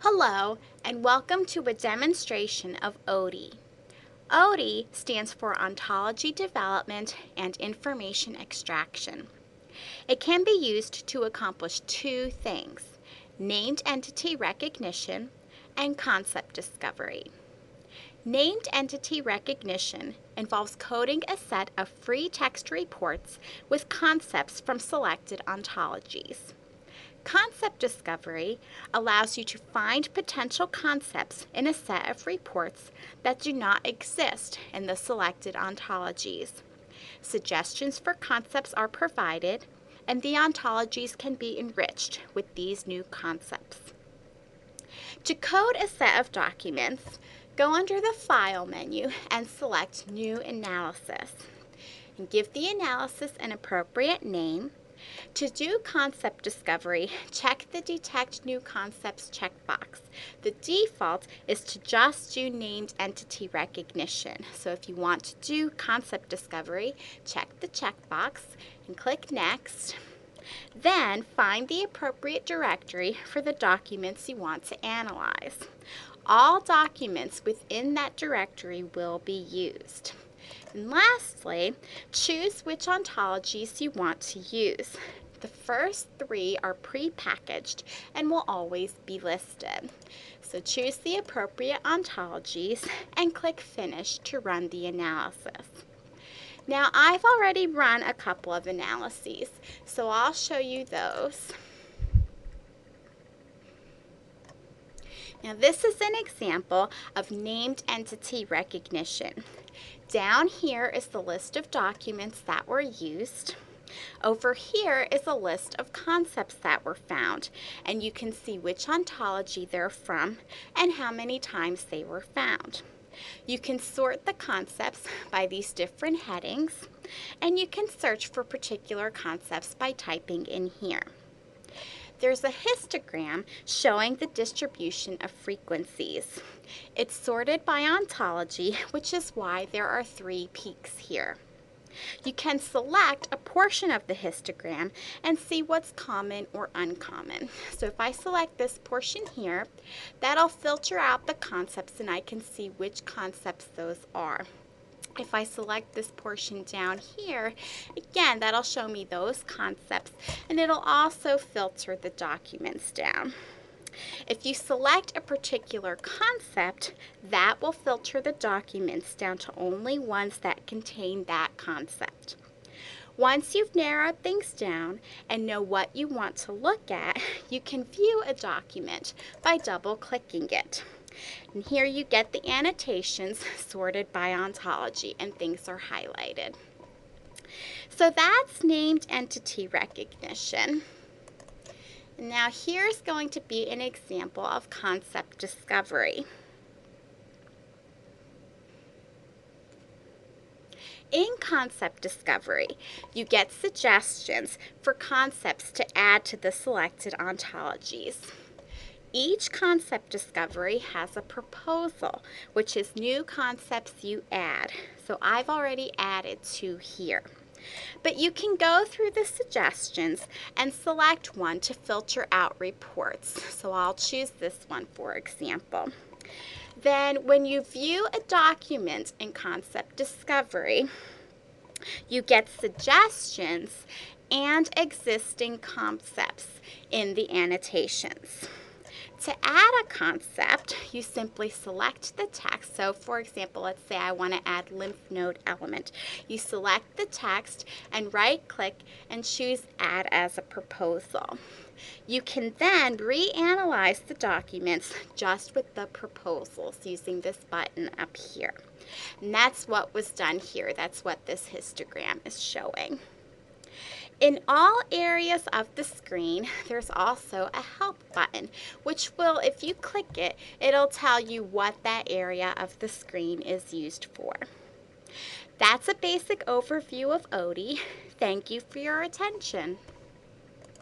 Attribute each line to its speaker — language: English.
Speaker 1: Hello, and welcome to a demonstration of ODIE. ODIE stands for Ontology Development and Information Extraction. It can be used to accomplish two things: named entity recognition and concept discovery. Named entity recognition involves coding a set of free text reports with concepts from selected ontologies. Concept discovery allows you to find potential concepts in a set of reports that do not exist in the selected ontologies. Suggestions for concepts are provided, and the ontologies can be enriched with these new concepts. To code a set of documents, go under the File menu and select New Analysis, and give the analysis an appropriate name. To do concept discovery, check the Detect New Concepts checkbox. The default is to just do named entity recognition. So if you want to do concept discovery, check the checkbox and click Next. Then find the appropriate directory for the documents you want to analyze. All documents within that directory will be used. And lastly, choose which ontologies you want to use. The first three are pre-packaged and will always be listed. So choose the appropriate ontologies and click Finish to run the analysis. Now I've already run a couple of analyses, so I'll show you those. Now this is an example of named entity recognition. Down here is the list of documents that were used. Over here is a list of concepts that were found, and you can see which ontology they're from and how many times they were found. You can sort the concepts by these different headings, and you can search for particular concepts by typing in here. There's a histogram showing the distribution of frequencies. It's sorted by ontology, which is why there are 3 peaks here. You can select a portion of the histogram and see what's common or uncommon. So if I select this portion here, that'll filter out the concepts and I can see which concepts those are. If I select this portion down here, again, that'll show me those concepts, and it'll also filter the documents down. If you select a particular concept, that will filter the documents down to only ones that contain that concept. Once you've narrowed things down and know what you want to look at, you can view a document by double-clicking it. And here you get the annotations sorted by ontology, and things are highlighted. So that's named entity recognition. Now here's going to be an example of concept discovery. In concept discovery, you get suggestions for concepts to add to the selected ontologies. Each concept discovery has a proposal, which is new concepts you add. So I've already added 2 here. But you can go through the suggestions and select one to filter out reports. So I'll choose this one, for example. Then when you view a document in concept discovery, you get suggestions and existing concepts in the annotations. To add a concept, you simply select the text. So for example, let's say I want to add lymph node element. You select the text and right-click and choose Add as a Proposal. You can then reanalyze the documents just with the proposals using this button up here. And that's what was done here. That's what this histogram is showing. In all areas of the screen, there's also a Help button, which will, if you click it, it'll tell you what that area of the screen is used for. That's a basic overview of ODIE. Thank you for your attention.